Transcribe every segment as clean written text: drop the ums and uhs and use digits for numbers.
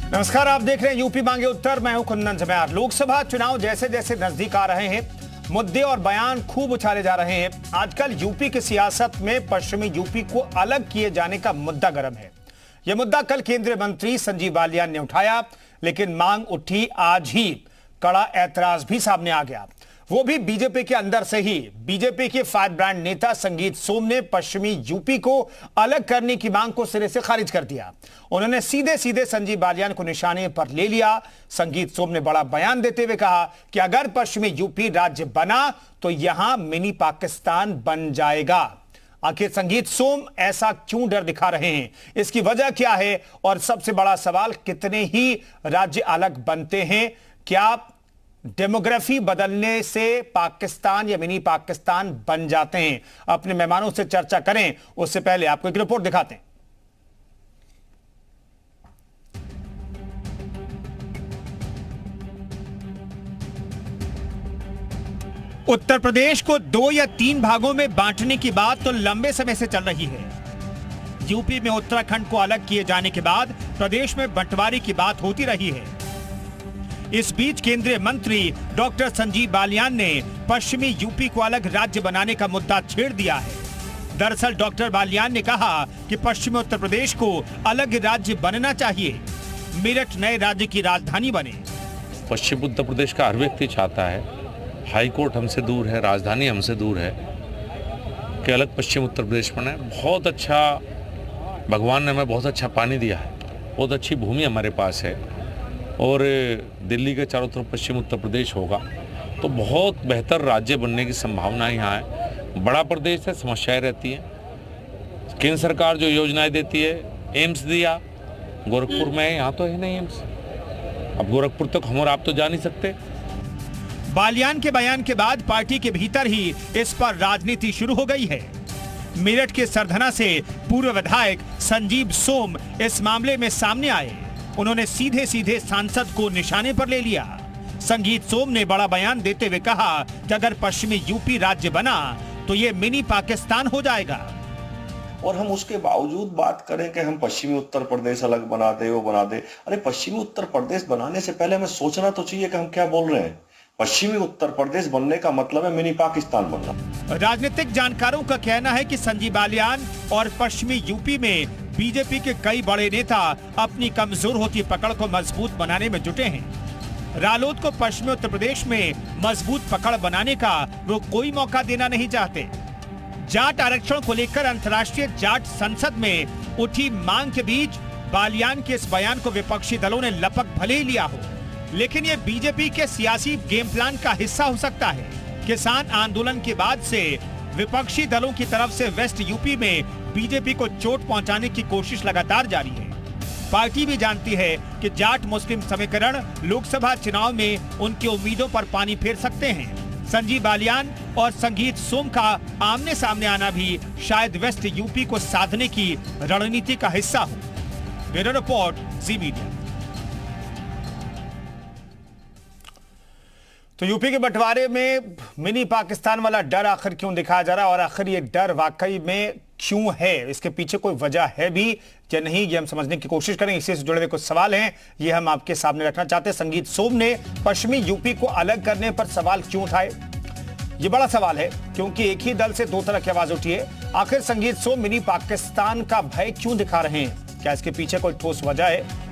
नमस्कार, आप देख रहे हैं यूपी मांगे उत्तर। मैं हूं कुंदन जमैर। लोकसभा चुनाव जैसे जैसे नजदीक आ रहे हैं, मुद्दे और बयान खूब उछाले जा रहे हैं। आजकल यूपी की सियासत में पश्चिमी यूपी को अलग किए जाने का मुद्दा गर्म है। यह मुद्दा कल केंद्रीय मंत्री संजीव बालियान ने उठाया, लेकिन मांग उठी आज ही कड़ा ऐतराज भी सामने आ गया, वो भी बीजेपी के अंदर से ही। बीजेपी के फायर ब्रांड नेता संगीत सोम ने पश्चिमी यूपी को अलग करने की मांग को सिरे से खारिज कर दिया। उन्होंने सीधे सीधे संजीव बालियान को निशाने पर ले लिया। संगीत सोम ने बड़ा बयान देते हुए कहा कि अगर पश्चिमी यूपी राज्य बना तो यहां मिनी पाकिस्तान बन जाएगा। आखिर संगीत सोम ऐसा क्यों डर दिखा रहे हैं, इसकी वजह क्या है, और सबसे बड़ा सवाल, कितने ही राज्य अलग बनते हैं? क्या डेमोग्राफी बदलने से पाकिस्तान या मिनी पाकिस्तान बन जाते हैं? अपने मेहमानों से चर्चा करें, उससे पहले आपको एक रिपोर्ट दिखाते हैं। उत्तर प्रदेश को 2 या 3 भागों में बांटने की बात तो लंबे समय से चल रही है। यूपी में उत्तराखंड को अलग किए जाने के बाद प्रदेश में बंटवारे की बात होती रही है। इस बीच केंद्रीय मंत्री डॉक्टर संजीव बालियान ने पश्चिमी यूपी को अलग राज्य बनाने का मुद्दा छेड़ दिया है। दरअसल डॉक्टर बालियान ने कहा कि पश्चिमी उत्तर प्रदेश को अलग राज्य बनना चाहिए, मेरठ नए राज्य की राजधानी बने। पश्चिम उत्तर प्रदेश का हर व्यक्ति चाहता है, हाई कोर्ट हमसे दूर है, राजधानी हमसे दूर है, कि अलग पश्चिम उत्तर प्रदेश बने। बहुत अच्छा, भगवान ने हमें बहुत अच्छा पानी दिया है, बहुत अच्छी भूमि हमारे पास है, और दिल्ली के चारों तरफ पश्चिम उत्तर प्रदेश होगा तो बहुत बेहतर राज्य बनने की संभावना यहाँ है। बड़ा प्रदेश है, समस्याएं रहती हैं। केंद्र सरकार जो योजनाएं देती है, एम्स दिया गोरखपुर में, यहाँ तो है नहीं एम्स। अब गोरखपुर तक हम और आप तो जा नहीं सकते। बालियान के बयान के बाद पार्टी के भीतर ही इस पर राजनीति शुरू हो गई है। मेरठ के सरधना से पूर्व विधायक संजीव सोम इस मामले में सामने आए। उन्होंने सीधे सीधे सांसद को निशाने पर ले लिया। संगीत सोम ने बड़ा बयान देते हुए कहा कि अगर पश्चिमी यूपी राज्य बना तो ये मिनी पाकिस्तान हो जाएगा। और हम उसके बावजूद बात करें कि हम पश्चिमी उत्तर प्रदेश अलग बना दे, वो बना दे। अरे पश्चिमी उत्तर प्रदेश बनाने से पहले हमें सोचना तो चाहिए कि हम क्या बोल रहे हैं। पश्चिमी उत्तर प्रदेश बनने का मतलब है मिनी पाकिस्तान बनना। राजनीतिक जानकारों का कहना है कि संजीव बालियान और पश्चिमी यूपी में बीजेपी के कई बड़े नेता अपनी कमजोर होती पकड़ को मजबूत बनाने में जुटे हैं। रालोद को पश्चिमी उत्तर प्रदेश में मजबूत पकड़ बनाने का वो कोई मौका देना नहीं चाहते। जाट आरक्षण को लेकर अंतर्राष्ट्रीय जाट संसद में उठी मांग के बीच बालियान के इस बयान को विपक्षी दलों ने लपक भले ही लिया हो, लेकिन ये बीजेपी के सियासी गेम प्लान का हिस्सा हो सकता है। किसान आंदोलन के बाद से विपक्षी दलों की तरफ से वेस्ट यूपी में बीजेपी को चोट पहुंचाने की कोशिश लगातार जारी है। पार्टी भी जानती है कि जाट मुस्लिम समीकरण लोकसभा चुनाव में उनकी उम्मीदों पर पानी फेर सकते हैं। संजीव बालियान और संगीत सोम का आमने सामने आना भी शायद वेस्ट यूपी को साधने की रणनीति का हिस्सा हो। ब्यूरो रिपोर्ट, जी मीडिया। तो यूपी के बंटवारे में मिनी पाकिस्तान वाला डर आखिर क्यों दिखाया जा रहा है, और आखिर ये डर वाकई में क्यों है, इसके पीछे कोई वजह है भी या नहीं, ये हम समझने की कोशिश करेंगे। इससे जुड़े हुए कुछ सवाल हैं, ये हम आपके सामने रखना चाहते हैं। संगीत सोम ने पश्चिमी यूपी को अलग करने पर सवाल क्यों उठाए, ये बड़ा सवाल है, क्योंकि एक ही दल से 2 तरह की आवाज उठी है। आखिर संगीत सोम मिनी पाकिस्तान का भय क्यों दिखा रहे हैं, क्या इसके पीछे कोई ठोस वजह है?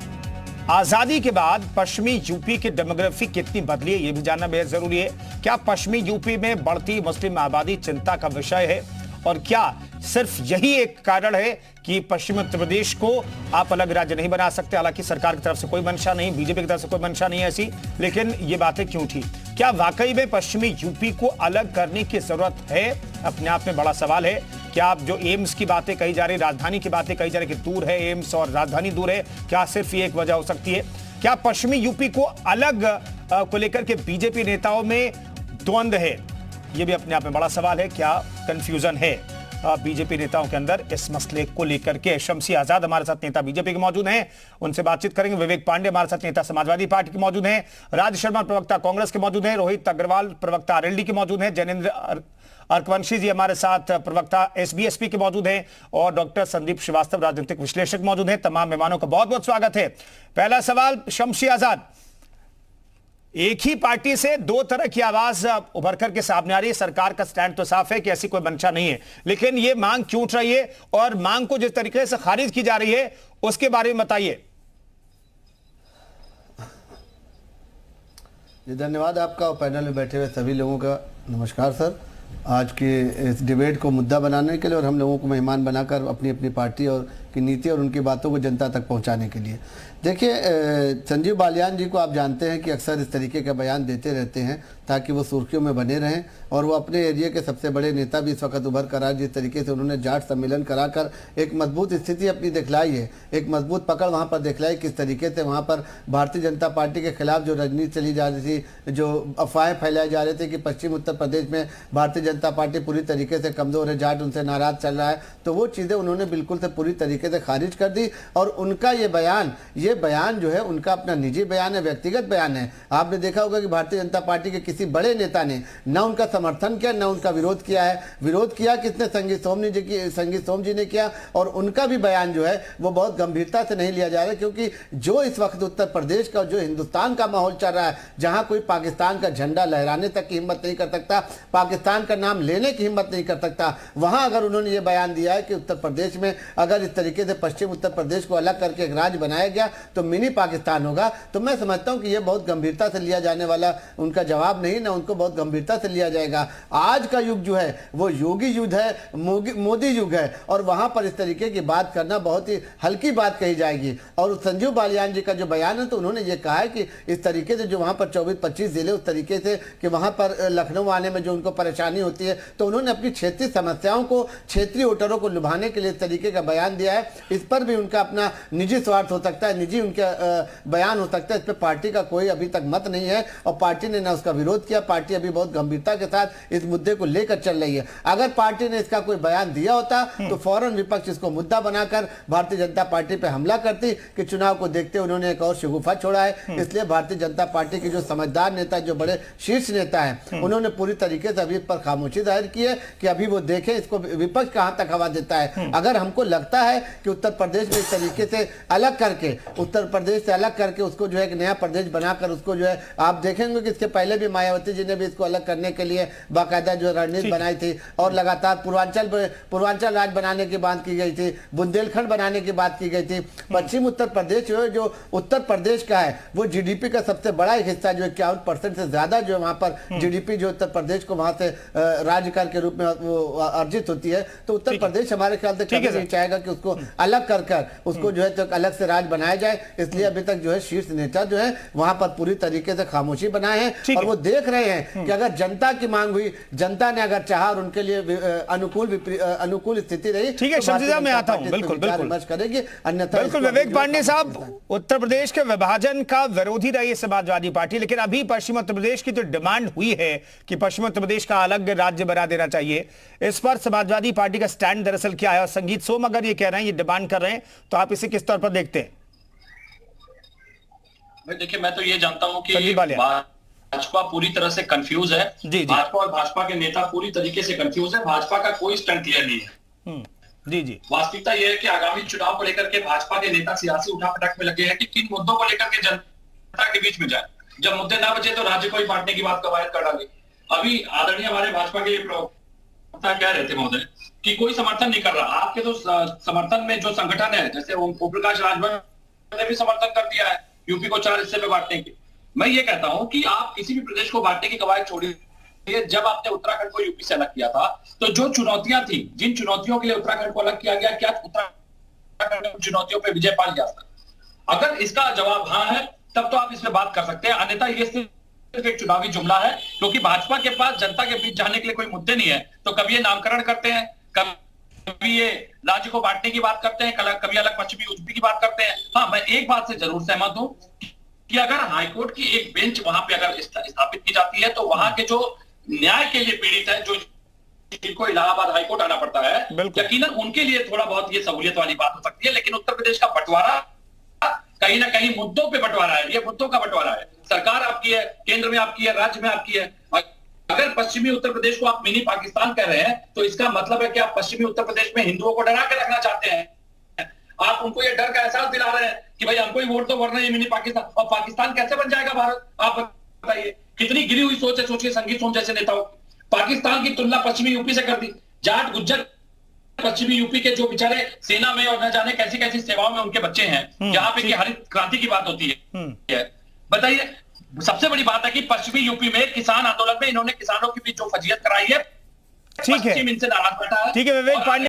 आजादी के बाद पश्चिमी यूपी की डेमोग्राफी कितनी बदली है, यह भी जानना बेहद जरूरी है। क्या पश्चिमी यूपी में बढ़ती मुस्लिम आबादी चिंता का विषय है, और क्या सिर्फ यही एक कारण है कि पश्चिमी उत्तर प्रदेश को आप अलग राज्य नहीं बना सकते? हालांकि सरकार की तरफ से कोई मंशा नहीं, बीजेपी की तरफ से कोई मंशा नहीं है ऐसी, लेकिन ये बातें क्यों थी? क्या वाकई में पश्चिमी यूपी को अलग करने की जरूरत है? अपने आप में बड़ा सवाल है। क्या आप जो एम्स की बातें कही जा रही, राजधानी की बातें कही जा रही कि दूर है एम्स और राजधानी दूर है, क्या सिर्फ ये एक वजह हो सकती है? क्या पश्चिमी यूपी को अलग को लेकर के बीजेपी नेताओं में द्वंद्व है? ये भी अपने आप में बड़ा सवाल है। क्या कंफ्यूजन है? बीजेपी नेताओं के अंदर इस मसले को लेकर के। शमसी आजाद हमारे साथ नेता बीजेपी के मौजूद हैं, उनसे बातचीत करेंगे। विवेक पांडे हमारे साथ नेता समाजवादी पार्टी के मौजूद हैं। राज शर्मा प्रवक्ता कांग्रेस के मौजूद हैं। रोहित अग्रवाल प्रवक्ता आरएलडी के मौजूद हैं। जैनेन्द्र अर्कवंशी जी हमारे साथ प्रवक्ता एसबीएसपी के मौजूद हैं और डॉक्टर संदीप श्रीवास्तव राजनीतिक विश्लेषक मौजूद हैं। तमाम मेहमानों का बहुत बहुत स्वागत है। पहला सवाल शमसी आजाद, एक ही पार्टी से दो तरह की आवाज उभर करके सामने आ रही है। सरकार का स्टैंड तो साफ है कि ऐसी कोई मंशा नहीं है, लेकिन यह मांग क्यों उठ रही है और मांग को जिस तरीके से खारिज की जा रही है उसके बारे में बताइए। धन्यवाद आपका और पैनल में बैठे हुए सभी लोगों का नमस्कार सर। आज के इस डिबेट को मुद्दा बनाने के लिए और हम लोगों को मेहमान बनाकर अपनी अपनी पार्टी और की नीति और उनकी बातों को जनता तक पहुंचाने के लिए। देखिए, संजीव बालियान जी को आप जानते हैं कि अक्सर इस तरीके का बयान देते रहते हैं ताकि वो सुर्खियों में बने रहें, और वो अपने एरिया के सबसे बड़े नेता भी इस वक्त उभर कर आए। जिस तरीके से उन्होंने जाट सम्मेलन कराकर एक मजबूत स्थिति अपनी दिखलाई है, एक मजबूत पकड़ वहाँ पर दिखलाई, किस तरीके से वहाँ पर भारतीय जनता पार्टी के खिलाफ जो राजनीति चली जा रही थी, जो अफवाहें फैलाए जा रहे थे कि पश्चिम उत्तर प्रदेश में भारतीय जनता पार्टी पूरी तरीके से कमज़ोर है, जाट उनसे नाराज चल रहा है, तो वो चीज़ें उन्होंने बिल्कुल से पूरी तरीके से खारिज कर दी। और उनका ये बयान जो है उनका अपना निजी बयान है, व्यक्तिगत बयान है। आपने देखा होगा कि भारतीय जनता पार्टी के किसी बड़े नेता ने न उनका समर्थन किया न उनका विरोध किया है। विरोध किया किसने? संगीत सोम जी ने किया, और उनका भी बयान जो है वो बहुत गंभीरता से नहीं लिया जा रहा है, क्योंकि जो इस वक्त उत्तर प्रदेश का, जो हिंदुस्तान का माहौल चल रहा है, जहां कोई पाकिस्तान का झंडा लहराने तक की हिम्मत नहीं कर सकता, पाकिस्तान का नाम लेने की हिम्मत नहीं कर सकता, वहां अगर उन्होंने ये बयान दिया है कि उत्तर प्रदेश में अगर इस तरीके से पश्चिम उत्तर प्रदेश को अलग करके एक राज्य बनाया गया तो मिनी पाकिस्तान होगा, तो मैं समझता हूं कि यह बहुत गंभीरता से लिया जाने वाला उनका जवाब नहीं, ना उनको बहुत गंभीरता से लिया जाएगा। आज का युग जो है वो योगी युग है, मोदी युग है, और वहां पर इस तरीके की बात करना बहुत ही हल्की बात कही जाएगी। और संजीव बालियान जी का जो बयान है, तो उन्होंने ये कहा है कि इस तरीके से जो वहां पर 24-25 जिले उस तरीके से कि वहां पर लखनऊ आने में जो उनको परेशानी होती है, तो उन्होंने अपनी क्षेत्रीय समस्याओं को, क्षेत्रीय वोटरों को लुभाने के लिए इस तरीके का बयान दिया है। इस पर भी उनका अपना निजी स्वार्थ हो सकता है, निजी उनका बयान हो सकता है। इस पर पार्टी का कोई अभी तक मत नहीं है और पार्टी ने ना उसका विरोध किया। पार्टी अभी बहुत गंभीरता के साथ इस मुद्दे को लेकर चल रही है। अगर पार्टी ने इसका कोई बयान दिया होता तो फौरन विपक्ष इसको मुद्दा बनाकर भारतीय जनता पार्टी पे हमला करती कि चुनाव को देखते उन्होंने एक और शगुफा छोड़ा है। इसलिए भारतीय जनता पार्टी के जो समझदार नेता, जो बड़े शीर्ष नेता हैं, उन्होंने पूरी तरीके से अभी इस पर खामोशी जाहिर की है कि अभी वो देखें इसको विपक्ष कहां तक हवा देता है। अगर हमको लगता है कि उत्तर प्रदेश में इस तरीके से अलग करके, उत्तर प्रदेश से अलग करके उसको जो है एक नया प्रदेश बनाकर उसको जो है, आप देखेंगे कि इसके पहले भी मायावती जी ने भी इसको अलग करने के लिए बाकायदा जो रणनीति बनाई थी, और लगातार पूर्वांचल राज्य बनाने की बात की गई थी, बुंदेलखंड बनाने की बात की गई थी। पश्चिम उत्तर प्रदेश जो है, जो उत्तर प्रदेश का है, वो जीडीपी का सबसे बड़ा हिस्सा जो 51% से ज्यादा जो वहां पर जीडीपी जो उत्तर प्रदेश को वहां से राज्य कर के रूप में वो अर्जित होती है। तो उत्तर प्रदेश हमारे ख्याल से कभी नहीं चाहेगा कि उसको अलग कर उसको जो है तो अलग से राज्य बनाया जाए। इसलिए अभी तक जो है शीर्ष नेता जो है वहां पर पूरी तरीके से खामोशी बनाए हैं, और वो देख रहे हैं कि अगर जनता की मांग हुई, जनता ने अगर चाहा और उनके लिए अनुकूल स्थिति रही, ठीक है शमसी साहब, मैं आता हूं। बिल्कुल करेगी, अन्यथा बिल्कुल। विवेक पांडे साहब, उत्तर प्रदेश के विभाजन का विरोधी रही है समाजवादी पार्टी, लेकिन अभी पश्चिम उत्तर प्रदेश की जो डिमांड हुई है कि पश्चिम उत्तर प्रदेश का अलग राज्य बना देना चाहिए, इस पर समाजवादी पार्टी का स्टैंड दरअसल क्या है? और संगीत सोम अगर ये कह रहे हैं, ये डिमांड कर रहे हैं, तो आप इसे किस तौर पर देखते हैं? देखिए, मैं तो ये जानता हूं कि भाजपा पूरी तरह से कंफ्यूज है। भाजपा और भाजपा के नेता पूरी तरीके से कंफ्यूज है। भाजपा का कोई स्टैंड क्लियर नहीं है। जी। वास्तविकता यह है कि आगामी चुनाव को लेकर के भाजपा के नेता सियासी उठापटक में लगे हैं कि किन मुद्दों को लेकर के जनता के बीच में जाए। जब मुद्दे ना बचे तो राज्य को ही बांटने की बात कवायद कर डाली। अभी आदरणीय हमारे भाजपा के प्रवक्ता कह रहे थे महोदय कि कोई समर्थन नहीं कर रहा। आपके तो समर्थन में जो संगठन है, जैसे ओम प्रकाश राजभर ने भी समर्थन कर दिया है यूपी को 4 हिस्से में बांटने की। मैं ये कहता हूं कि आप किसी भी प्रदेश को बांटने की कवायद छोड़िए। जब आपने उत्तराखंड को यूपी से अलग किया था, तो जो चुनौतियां थी, जिन चुनौतियों के लिए उत्तराखंड को अलग किया गया, क्या उत्तराखंड ने उन चुनौतियों पर विजय पा लिया था? अगर इसका जवाब हाँ है, तब तो आप इस पर बात कर सकते हैं, अन्यथा ये सिर्फ एक चुनावी जुमला है। क्योंकि भाजपा के पास जनता के बीच जाने के लिए कोई मुद्दे नहीं है, तो कभी ये नामकरण करते हैं, कभी ये राज्य को बांटने की बात करते हैं, कभी अलग पश्चिमी यूपी की बात करते हैं। हाँ, मैं एक बात से जरूर सहमत हूं कि अगर हाईकोर्ट की एक बेंच वहां पे अगर स्थापित की जाती है, तो वहां के जो न्याय के लिए पीड़ित है, जो सीट को इलाहाबाद हाईकोर्ट आना पड़ता है, बिल्कुल। यकीनन उनके लिए थोड़ा बहुत ये सहूलियत वाली बात हो सकती है, लेकिन उत्तर प्रदेश का बंटवारा कहीं ना कहीं मुद्दों पे बंटवारा है, ये मुद्दों का बंटवारा है। सरकार आपकी है, केंद्र में आपकी है, राज्य में आपकी है। अगर पश्चिमी उत्तर प्रदेश को आप मिनी पाकिस्तान कह रहे हैं तो इसका मतलब है कि आप पश्चिमी उत्तर प्रदेश में हिंदुओं को डरा के रखना चाहते हैं। आप उनको ये डर का एहसास दिला रहे हैं कि भाई हमको ही वोट दो वरना ये मिनी पाकिस्तान, और पाकिस्तान कैसे बन जाएगा भारत, आप बताइए। कितनी गिरी हुई सोच है, सोचिए संगीत सोम जैसे नेताओं। पाकिस्तान की तुलना पश्चिमी यूपी से कर दी। जाट गुज्जर पश्चिमी यूपी के जो बेचारे सेना में और न जाने कैसी कैसी सेवाओं में उनके बच्चे हैं, यहाँ पे कि हरित क्रांति की बात होती है। बताइए, सबसे बड़ी बात है कि पश्चिमी यूपी में किसान आंदोलन में इन्होंने किसानों के बीच जो फजीयत कराई है, ठीक है, पश्चिम इनसे नाराज बैठा है। ठीक है विवेक पांडे।